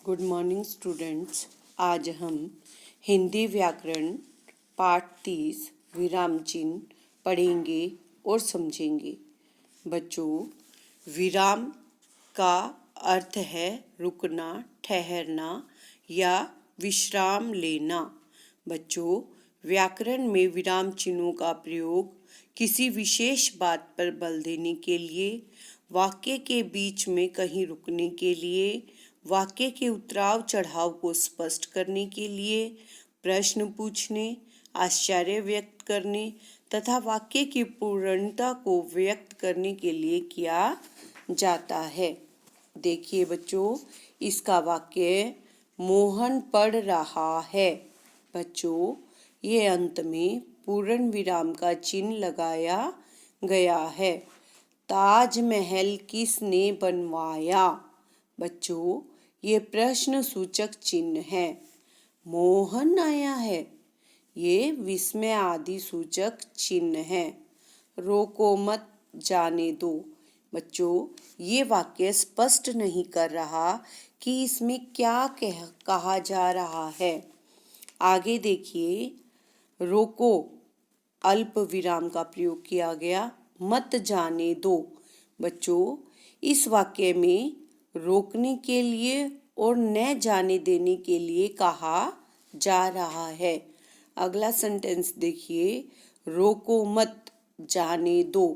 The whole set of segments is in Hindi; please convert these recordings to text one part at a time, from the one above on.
Good morning students. आज हम हिंदी व्याकरण पाठ 30 विराम चिन्ह पढ़ेंगे और समझेंगे। बच्चों, विराम का अर्थ है रुकना, ठहरना या विश्राम लेना। बच्चों, व्याकरण में विराम चिन्हों का प्रयोग किसी विशेष बात पर बल देने के लिए, वाक्य के बीच में कहीं रुकने के लिए, वाक्य के उतराव चढ़ाव को स्पष्ट करने के लिए, प्रश्न पूछने, आश्चर्य व्यक्त करने तथा वाक्य की पूर्णता को व्यक्त करने के लिए किया जाता है। देखिए बच्चों, इसका वाक्य मोहन पढ़ रहा है। बच्चों, ये अंत में पूर्ण विराम का चिन्ह लगाया गया है। ताजमहल किसने बनवाया? बच्चों, ये प्रश्न सूचक चिन्ह है। मोहन आया है, ये विस्मय आदि सूचक चिन्ह है। रोको मत, जाने दो। बच्चों, ये वाक्य स्पष्ट नहीं कर रहा कि इसमें क्या कहा जा रहा है। आगे देखिए, रोको अल्प विराम का प्रयोग किया गया, मत जाने दो। बच्चों, इस वाक्य में रोकने के लिए और न जाने देने के लिए कहा जा रहा है। अगला सेंटेंस देखिए, रोको मत, जाने दो।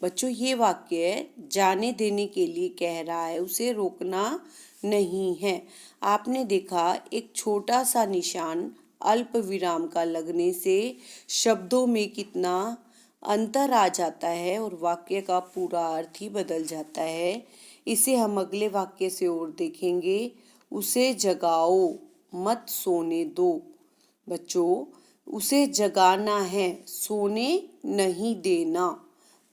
बच्चों, ये वाक्य जाने देने के लिए कह रहा है, उसे रोकना नहीं है। आपने देखा एक छोटा सा निशान अल्प विराम का लगने से शब्दों में कितना अंतर आ जाता है और वाक्य का पूरा अर्थ ही बदल जाता है। इसे हम अगले वाक्य से और देखेंगे। उसे जगाओ, मत सोने दो। बच्चों, उसे जगाना है, सोने नहीं देना।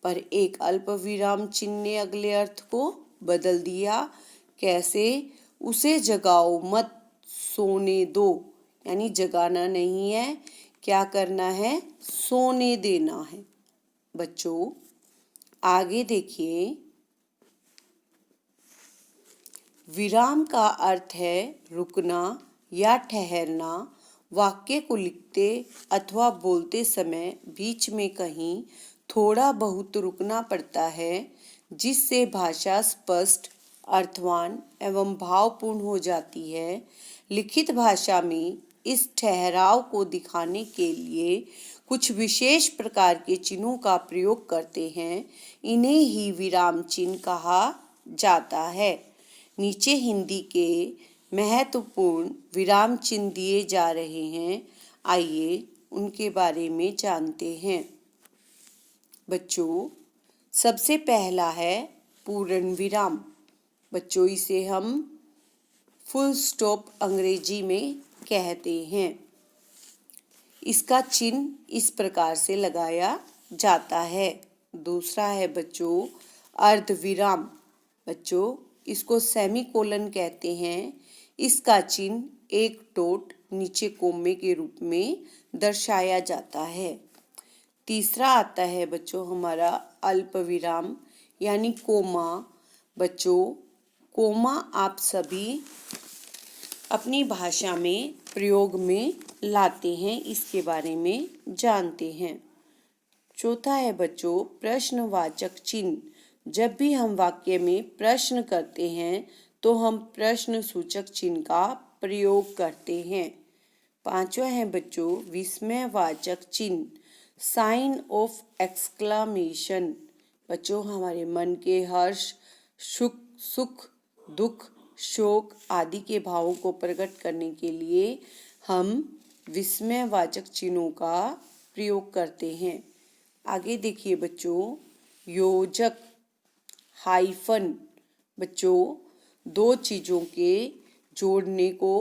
पर एक अल्प विराम चिन्ह ने अगले अर्थ को बदल दिया। कैसे? उसे जगाओ, मत सोने दो, यानी जगाना नहीं है, क्या करना है? सोने देना है। बच्चों, आगे देखिए, विराम का अर्थ है रुकना या ठहरना। वाक्य को लिखते अथवा बोलते समय बीच में कहीं थोड़ा बहुत रुकना पड़ता है, जिससे भाषा स्पष्ट, अर्थवान एवं भावपूर्ण हो जाती है। लिखित भाषा में इस ठहराव को दिखाने के लिए कुछ विशेष प्रकार के चिन्हों का प्रयोग करते हैं। इन्हें ही विराम चिन्ह कहा जाता है। नीचे हिंदी के महत्वपूर्ण विराम चिन्ह दिए जा रहे हैं, आइए उनके बारे में जानते हैं। बच्चों, सबसे पहला है पूर्ण विराम। बच्चों, इसे हम फुल स्टॉप अंग्रेजी में कहते हैं। इसका चिन्ह इस प्रकार से लगाया जाता है। दूसरा है बच्चों अर्धविराम। बच्चों, इसको सेमीकोलन कहते हैं। इसका चिन्ह एक डॉट नीचे कोमे के रूप में दर्शाया जाता है। तीसरा आता है बच्चों हमारा अल्प विराम यानी कोमा। बच्चों, कोमा आप सभी अपनी भाषा में प्रयोग में लाते हैं, इसके बारे में जानते हैं। चौथा है बच्चों प्रश्नवाचक चिन्ह। जब भी हम वाक्य में प्रश्न करते हैं तो हम प्रश्न सूचक चिन्ह का प्रयोग करते हैं। पांचवा है बच्चों विस्मयवाचक चिन्ह, साइन ऑफ एक्सक्लामेशन। बच्चों, हमारे मन के हर्ष, सुख, दुख, शोक आदि के भावों को प्रकट करने के लिए हम विस्मयवाचक चिन्हों का प्रयोग करते हैं। आगे देखिए बच्चों, योजक, हाइफन। बच्चों, दो चीज़ों के जोड़ने को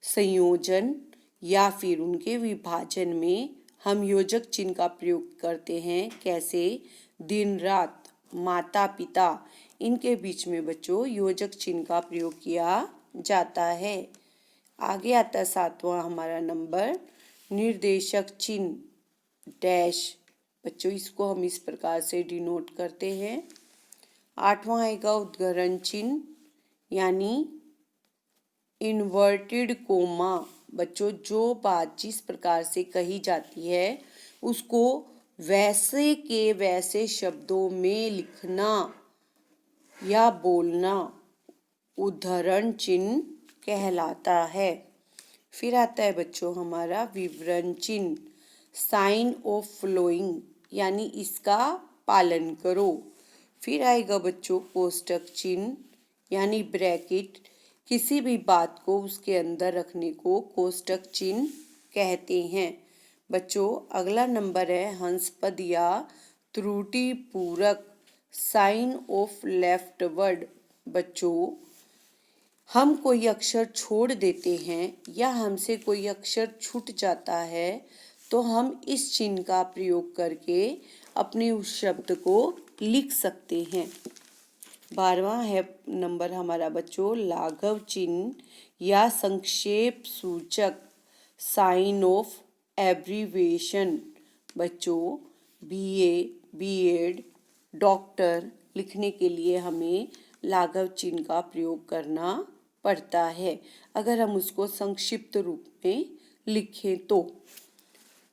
संयोजन या फिर उनके विभाजन में हम योजक चिन्ह का प्रयोग करते हैं। कैसे? दिन रात, माता पिता, इनके बीच में बच्चों योजक चिन्ह का प्रयोग किया जाता है। आगे आता है सातवां हमारा नंबर निर्देशक चिन्ह, डैश। बच्चों, इसको हम इस प्रकार से डिनोट करते हैं। आठवां आएगा उद्गरण चिन्ह यानी इन्वर्टेड कोमा। बच्चों, जो बात जिस प्रकार से कही जाती है उसको वैसे के वैसे शब्दों में लिखना या बोलना उद्धरण चिन्ह कहलाता है। फिर आता है बच्चों हमारा विवरण चिन्ह, साइन ऑफ फ्लोइंग, यानी इसका पालन करो। फिर आएगा बच्चों कोष्टक चिन्ह यानी ब्रैकेट, किसी भी बात को उसके अंदर रखने को कोष्टक चिन्ह कहते हैं। बच्चों, अगला नंबर है हंसपद या त्रुटि पूरक, साइन ऑफ लेफ्ट वर्ड। बच्चों, हम कोई अक्षर छोड़ देते हैं या हमसे कोई अक्षर छूट जाता है तो हम इस चिन्ह का प्रयोग करके अपने उस शब्द को लिख सकते हैं। 12वां है नंबर हमारा बच्चों लाघव चिन्ह या संक्षेप सूचक, साइन ऑफ एब्रीविएशन। बच्चों, बीए, बीएड, डॉक्टर लिखने के लिए हमें लाघव चिन्ह का प्रयोग करना पड़ता है अगर हम उसको संक्षिप्त रूप में लिखें तो।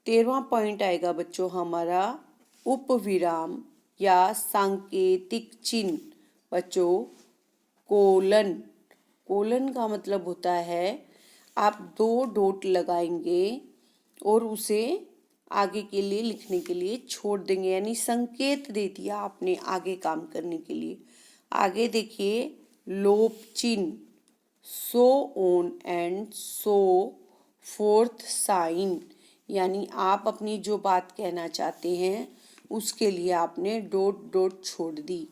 13वां पॉइंट आएगा बच्चों हमारा उपविराम या सांकेतिक चिन्ह। बच्चों, कोलन, कोलन का मतलब होता है आप 2 डॉट लगाएंगे और उसे आगे के लिए लिखने के लिए छोड़ देंगे, यानी संकेत दे दिया आपने आगे काम करने के लिए। आगे देखिए लोप चिन्ह, so on and so forth sign, यानी आप अपनी जो बात कहना चाहते हैं उसके लिए आपने डॉट डॉट छोड़ दी।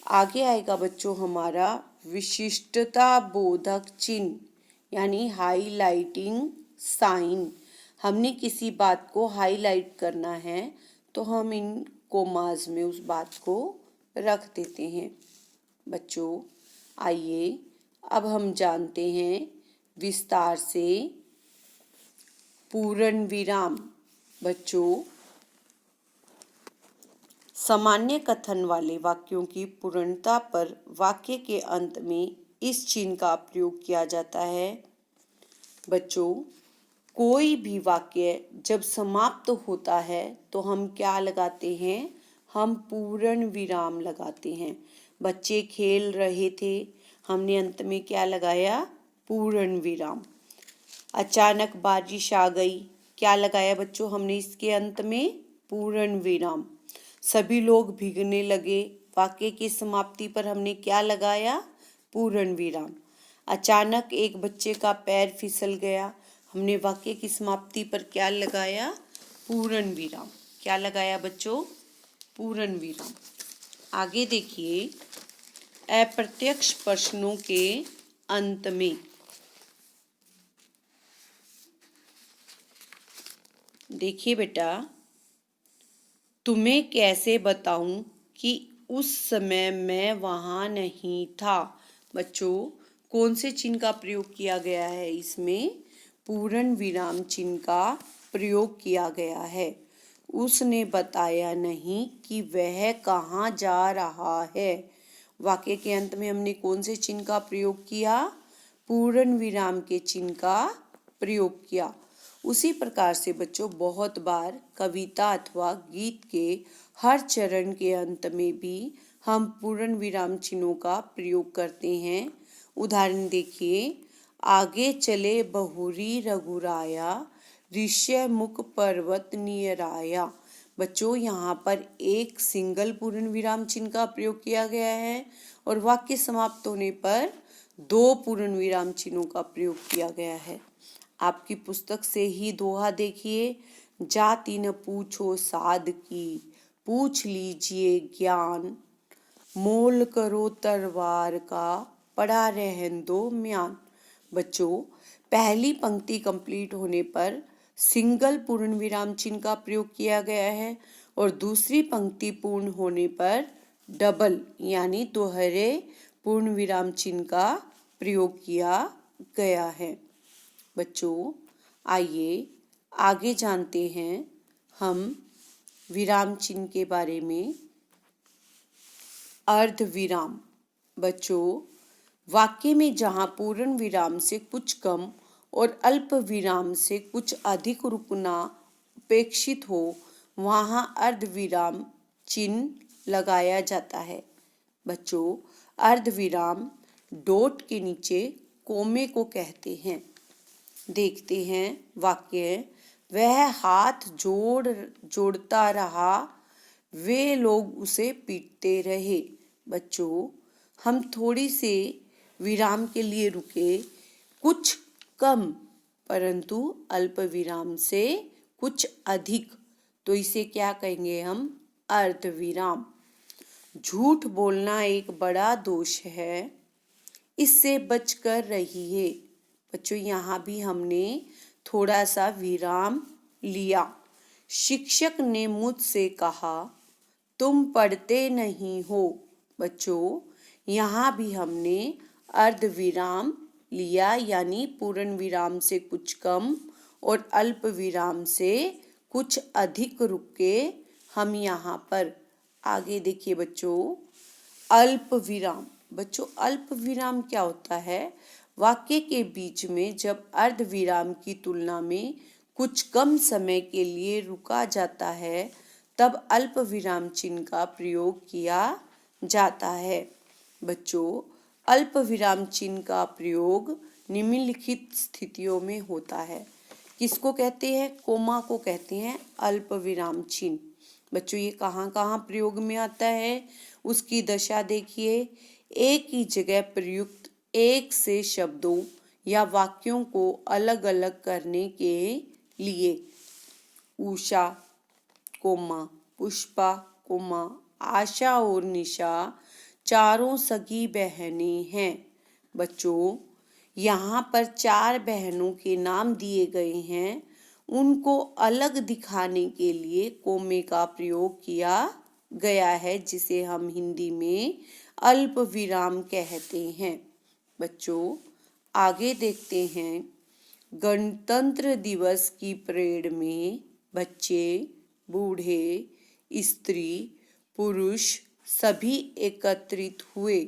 आगे आएगा बच्चों हमारा विशिष्टता बोधक चिन्ह यानी हाईलाइटिंग साइन। हमने किसी बात को हाईलाइट करना है तो हम इन कोमास में उस बात को रख देते हैं। बच्चों, आइए अब हम जानते हैं विस्तार से पूर्ण विराम। बच्चों, सामान्य कथन वाले वाक्यों की पूर्णता पर वाक्य के अंत में इस चिन्ह का प्रयोग किया जाता है। बच्चों, कोई भी वाक्य जब समाप्त होता है तो हम क्या लगाते हैं? हम पूर्ण विराम लगाते हैं। बच्चे खेल रहे थे, हमने अंत में क्या लगाया? पूर्ण विराम। अचानक बारिश आ गई, क्या लगाया बच्चों हमने इसके अंत में? पूर्ण विराम। सभी लोग भीगने लगे, वाक्य की समाप्ति पर हमने क्या लगाया? पूर्ण विराम। अचानक एक बच्चे का पैर फिसल गया, हमने वाक्य की समाप्ति पर क्या लगाया? पूर्ण विराम। क्या लगाया बच्चों? पूर्ण विराम। आगे देखिए अप्रत्यक्ष प्रश्नों के अंत में देखिए बेटा, तुम्हें कैसे बताऊं कि उस समय मैं वहां नहीं था। बच्चों, कौन से चिन्ह का प्रयोग किया गया है? इसमें पूर्ण विराम चिन्ह का प्रयोग किया गया है। उसने बताया नहीं कि वह कहाँ जा रहा है। वाक्य के अंत में हमने कौन से चिन्ह का प्रयोग किया? पूर्ण विराम के चिन्ह का प्रयोग किया। उसी प्रकार से बच्चों बहुत बार कविता अथवा गीत के हर चरण के अंत में भी हम पूर्ण विराम चिन्हों का प्रयोग करते हैं। उदाहरण देखिए, आगे चले बहुरी रघुराया, ऋष्य मुख पर्वत नियराया। बच्चों, यहाँ पर एक सिंगल पूर्ण विराम चिन्ह का प्रयोग किया गया है और वाक्य समाप्त होने पर 2 पूर्ण विराम चिन्हों का प्रयोग किया गया है। आपकी पुस्तक से ही दोहा देखिए, जाति न पूछो साध की, पूछ लीजिए ज्ञान, मोल करो तरवार का, पड़ा रहन दो म्यान। बच्चों, पहली पंक्ति कंप्लीट होने पर सिंगल पूर्ण विराम चिन्ह का प्रयोग किया गया है और दूसरी पंक्ति पूर्ण होने पर डबल यानी दोहरे पूर्ण विराम चिन्ह का प्रयोग किया गया है। बच्चों, आइए आगे जानते हैं हम विराम चिन्ह के बारे में। अर्ध विराम। बच्चों, वाक्य में जहाँ पूर्ण विराम से कुछ कम और अल्प विराम से कुछ अधिक रुकना अपेक्षित हो, वहाँ अर्धविराम चिन्ह लगाया जाता है। बच्चों, अर्धविराम डॉट के नीचे कोमे को कहते हैं। देखते हैं वाक्य, वह हाथ जोड़ता रहा, वे लोग उसे पीटते रहे। बच्चों, हम थोड़ी से विराम के लिए रुके, कुछ कम परंतु अल्प विराम से कुछ अधिक, तो इसे क्या कहेंगे हम? अर्धविराम। झूठ बोलना एक बड़ा दोष है, इससे बचकर रहिए। बच्चों, यहाँ भी हमने थोड़ा सा विराम लिया। शिक्षक ने मुझसे कहा, तुम पढ़ते नहीं हो। बच्चों, यहाँ भी हमने अर्धविराम लिया, यानी पूर्ण विराम से कुछ कम और अल्प विराम से कुछ अधिक रुक के हम यहाँ पर आगे देखिए बच्चों, अल्प विराम। बच्चों, अल्प विराम क्या होता है? वाक्य के बीच में जब अर्ध विराम की तुलना में कुछ कम समय के लिए रुका जाता है, तब अल्प विराम चिन्ह का प्रयोग किया जाता है। बच्चों, अल्प विराम चिन्ह का प्रयोग निम्नलिखित स्थितियों में होता है। किसको कहते हैं? कोमा को कहते हैं अल्प विराम चिन्ह। बच्चों, ये कहाँ कहाँ प्रयोग में आता है, उसकी दशा देखिए। एक ही जगह प्रयुक्त एक से शब्दों या वाक्यों को अलग अलग करने के लिए। उषा कोमा, पुष्पा कोमा, आशा और निशा चारों सगी बहनें हैं। बच्चों, यहाँ पर 4 बहनों के नाम दिए गए हैं, उनको अलग दिखाने के लिए कोमे का प्रयोग किया गया है, जिसे हम हिंदी में अल्प विराम कहते हैं। बच्चों, आगे देखते हैं। गणतंत्र दिवस की परेड में बच्चे, बूढ़े, स्त्री, पुरुष सभी एकत्रित हुए।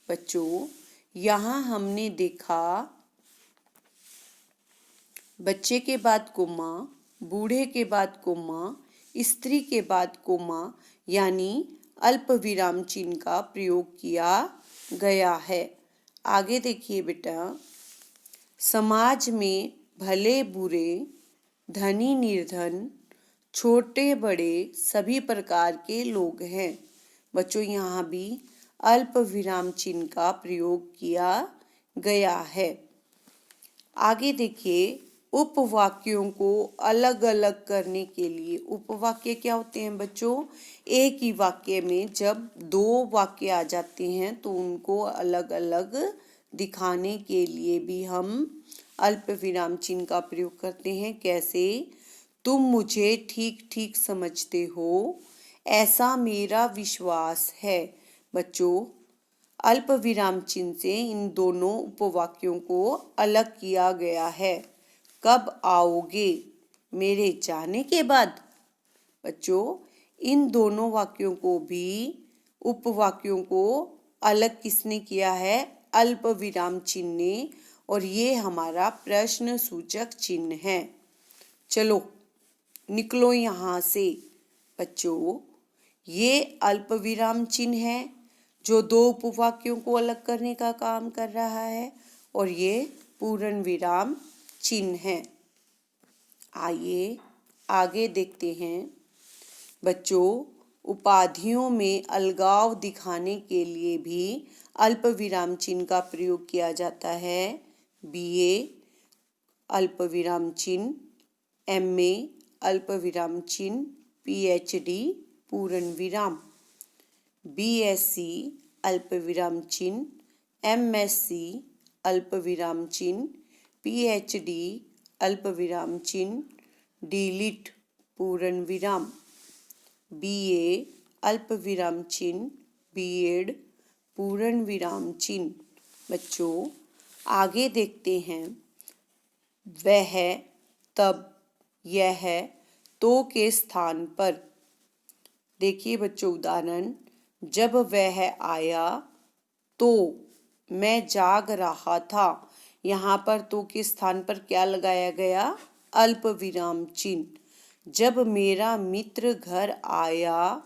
बच्चों, यहाँ हमने देखा बच्चे के बाद कोमा, बूढ़े के बाद कोमा, स्त्री के बाद कोमा, यानी अल्प विराम चिन्ह का प्रयोग किया गया है। आगे देखिए बेटा, समाज में भले बुरे, धनी निर्धन, छोटे बड़े सभी प्रकार के लोग हैं। बच्चों, यहाँ भी अल्प विराम चिन्ह का प्रयोग किया गया है। आगे देखिए, उपवाक्यों को अलग अलग करने के लिए। उपवाक्य क्या होते हैं बच्चों? एक ही वाक्य में जब 2 वाक्य आ जाते हैं तो उनको अलग अलग दिखाने के लिए भी हम अल्प विराम चिन्ह का प्रयोग करते हैं। कैसे? तुम मुझे ठीक ठीक समझते हो, ऐसा मेरा विश्वास है। बच्चों, अल्प विराम चिन्ह से इन दोनों उपवाक्यों को अलग किया गया है। कब आओगे? मेरे जाने के बाद। बच्चों, इन दोनों वाक्यों को भी, उपवाक्यों को अलग किसने किया है? अल्प विराम चिन्ह ने, और ये हमारा प्रश्न सूचक चिन्ह है। चलो निकलो यहाँ से। बच्चों, ये अल्प विराम चिन्ह है जो 2 उपवाक्यों को अलग करने का काम कर रहा है, और ये पूर्ण विराम चिन्ह है। आइए आगे देखते हैं। बच्चों, उपाधियों में अलगाव दिखाने के लिए भी अल्प विराम चिन्ह का प्रयोग किया जाता है। BA अल्प विराम चिन्ह, MA अल्प विराम चिन्ह, PhD पूर्ण विराम, BSc अल्प विराम चिन्ह, MSc अल्प विराम चिन्ह, PhD अल्प विराम चिन्ह, DLitt पूर्ण विराम, BA अल्प विराम चिन्ह, B.Ed पूर्ण विराम चिन्ह। बच्चों, आगे देखते हैं। वह, तब, यह, तो के स्थान पर। देखिए बच्चों, उदाहरण, जब वह आया तो मैं जाग रहा था। यहाँ पर तो के स्थान पर क्या लगाया गया? अल्प विराम चिन्ह। जब मेरा मित्र घर आया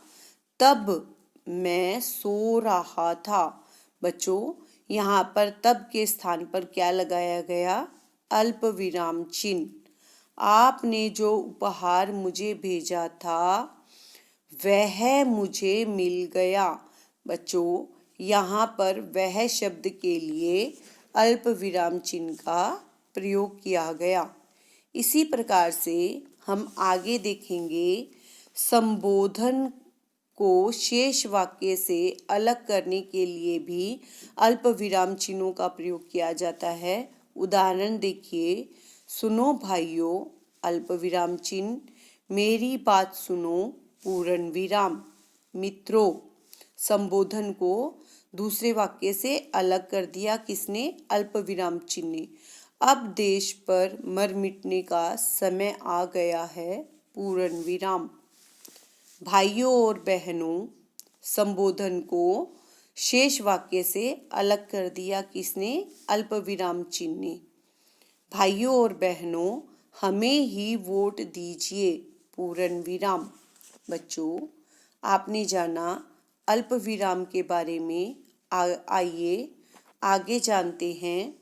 तब मैं सो रहा था। बच्चों, यहाँ पर तब के स्थान पर क्या लगाया गया? अल्प विराम चिन्ह। आपने जो उपहार मुझे भेजा था वह मुझे मिल गया। बच्चों, यहाँ पर वह शब्द के लिए अल्प विराम चिन्ह का प्रयोग किया गया। इसी प्रकार से हम आगे देखेंगे संबोधन को शेष वाक्य से अलग करने के लिए भी अल्प विराम चिन्हों का प्रयोग किया जाता है। उदाहरण देखिए, सुनो भाइयों, अल्प विराम चिन्ह, मेरी बात सुनो, पूर्ण विराम। मित्रों, संबोधन को दूसरे वाक्य से अलग कर दिया किसने? अल्प विराम चिन्ह ने। अब देश पर मर मिटने का समय आ गया है, पूर्ण विराम। भाइयों और बहनों, संबोधन को शेष वाक्य से अलग कर दिया किसने? अल्प विराम चिन्ह ने। भाइयों और बहनों, हमें ही वोट दीजिए, पूर्ण विराम। बच्चों, आपने जाना अल्प विराम के बारे में। आइए आगे जानते हैं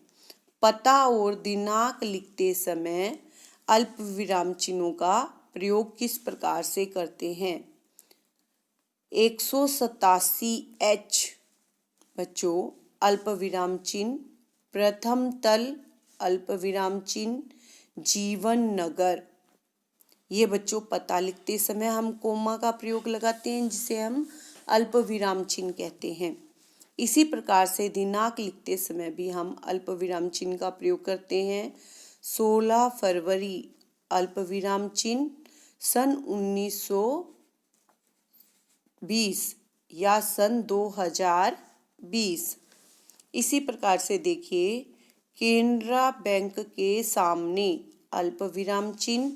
पता और दिनांक लिखते समय अल्प विराम चिन्हों का प्रयोग किस प्रकार से करते हैं। 187H। बच्चों, अल्प विराम चिन्ह, प्रथम तल अल्प विराम चिन्ह, जीवन नगर। ये बच्चों पता लिखते समय हम कोमा का प्रयोग लगाते हैं जिसे हम अल्प विराम चिन्ह कहते हैं। इसी प्रकार से दिनांक लिखते समय भी हम अल्प विराम चिन्ह का प्रयोग करते हैं। 16 फरवरी अल्प विराम चिन्ह, सन 1920 या सन 2020। इसी प्रकार से देखिए, केनरा बैंक के सामने अल्प विराम चिन्ह,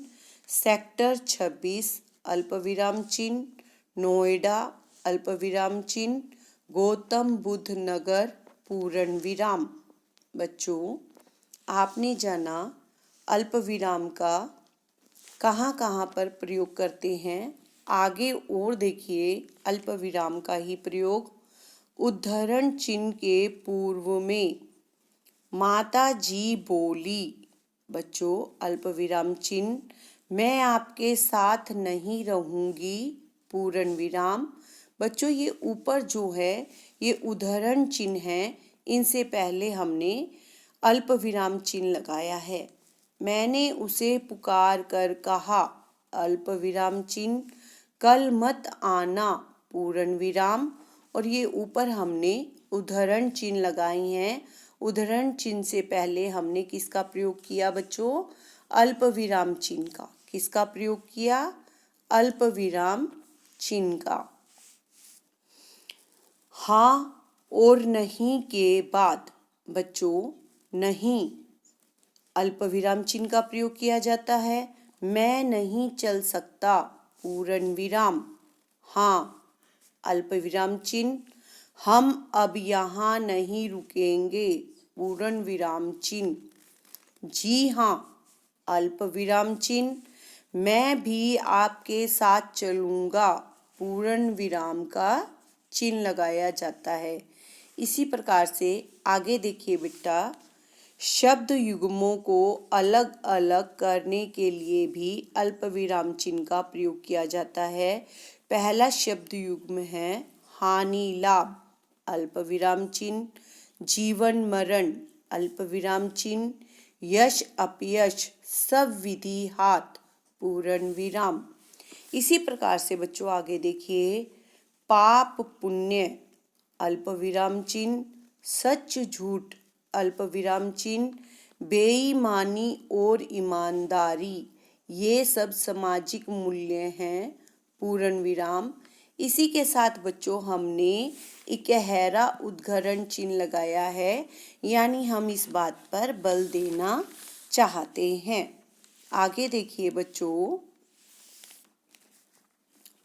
सेक्टर 26 अल्प विराम चिन्ह, नोएडा अल्प विराम चिन्ह, गौतम बुद्ध नगर पूर्ण विराम। बच्चों, आपने जाना अल्प विराम का कहाँ कहाँ पर प्रयोग करते हैं। आगे और देखिए अल्प विराम का ही प्रयोग। उद्धरण चिन्ह के पूर्व में माता जी बोली। बच्चों, अल्प विराम चिन्ह, मैं आपके साथ नहीं रहूंगी, पूर्ण विराम। बच्चों, ये ऊपर जो है ये उद्धरण चिन्ह है, इनसे पहले हमने अल्प विराम चिन्ह लगाया है। मैंने उसे पुकार कर कहा, अल्प विराम चिन्ह, कल मत आना, पूर्ण विराम। और ये ऊपर हमने उद्धरण चिन्ह लगाए हैं। उद्धरण चिन्ह से पहले हमने किसका प्रयोग किया बच्चों? अल्प विराम चिन्ह का। किसका प्रयोग किया? अल्प विराम चिन्ह का। हाँ और नहीं के बाद बच्चों नहीं अल्प विराम चिन्ह का प्रयोग किया जाता है। मैं नहीं चल सकता, पूर्ण विराम। हाँ अल्प विराम चिन्ह, हम अब यहाँ नहीं रुकेंगे, पूर्ण विराम चिन्ह। जी हाँ अल्प विराम चिन्ह, मैं भी आपके साथ चलूँगा, पूर्ण विराम का चिन्ह लगाया जाता है। इसी प्रकार से आगे देखिए बेटा, शब्द युग्मों को अलग अलग करने के लिए भी अल्प विराम चिन्ह का प्रयोग किया जाता है। पहला शब्द युग्म है हानि लाभ, अल्प विराम चिन्ह, जीवन मरण, अल्प विराम चिन्ह, यश अपयश, सब विधि हाथ, पूर्ण विराम। इसी प्रकार से बच्चों आगे देखिए, पाप पुण्य, अल्प विराम चिन्ह, सच झूठ, अल्प विराम चिन्ह, बेईमानी और ईमानदारी, ये सब सामाजिक मूल्य हैं, पूर्ण विराम। इसी के साथ बच्चों हमने इकहरा उद्धरण चिन्ह लगाया है, यानी हम इस बात पर बल देना चाहते हैं। आगे देखिए बच्चों,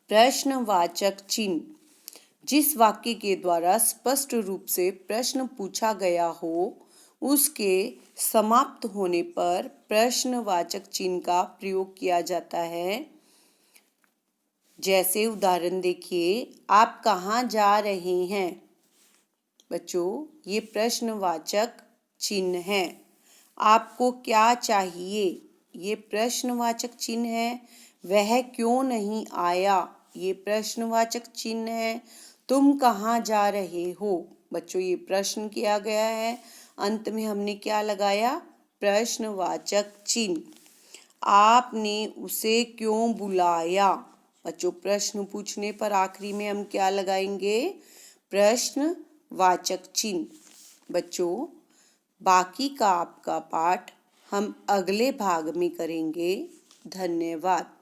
प्रश्नवाचक चिन्ह, जिस वाक्य के द्वारा स्पष्ट रूप से प्रश्न पूछा गया हो उसके समाप्त होने पर प्रश्नवाचक चिन्ह का प्रयोग किया जाता है। जैसे उदाहरण देखिए, आप कहाँ जा रहे हैं? बच्चों, ये प्रश्नवाचक चिन्ह है। आपको क्या चाहिए? ये प्रश्नवाचक चिन्ह है। वह क्यों नहीं आया? ये प्रश्नवाचक चिन्ह है। तुम कहाँ जा रहे हो? बच्चों, ये प्रश्न किया गया है। अंत में हमने क्या लगाया? प्रश्नवाचक चिन्ह। आपने उसे क्यों बुलाया? बच्चों, प्रश्न पूछने पर आखिरी में हम क्या लगाएंगे? प्रश्नवाचक चिन्ह। बच्चों, बाकी का आपका पाठ हम अगले भाग में करेंगे। धन्यवाद।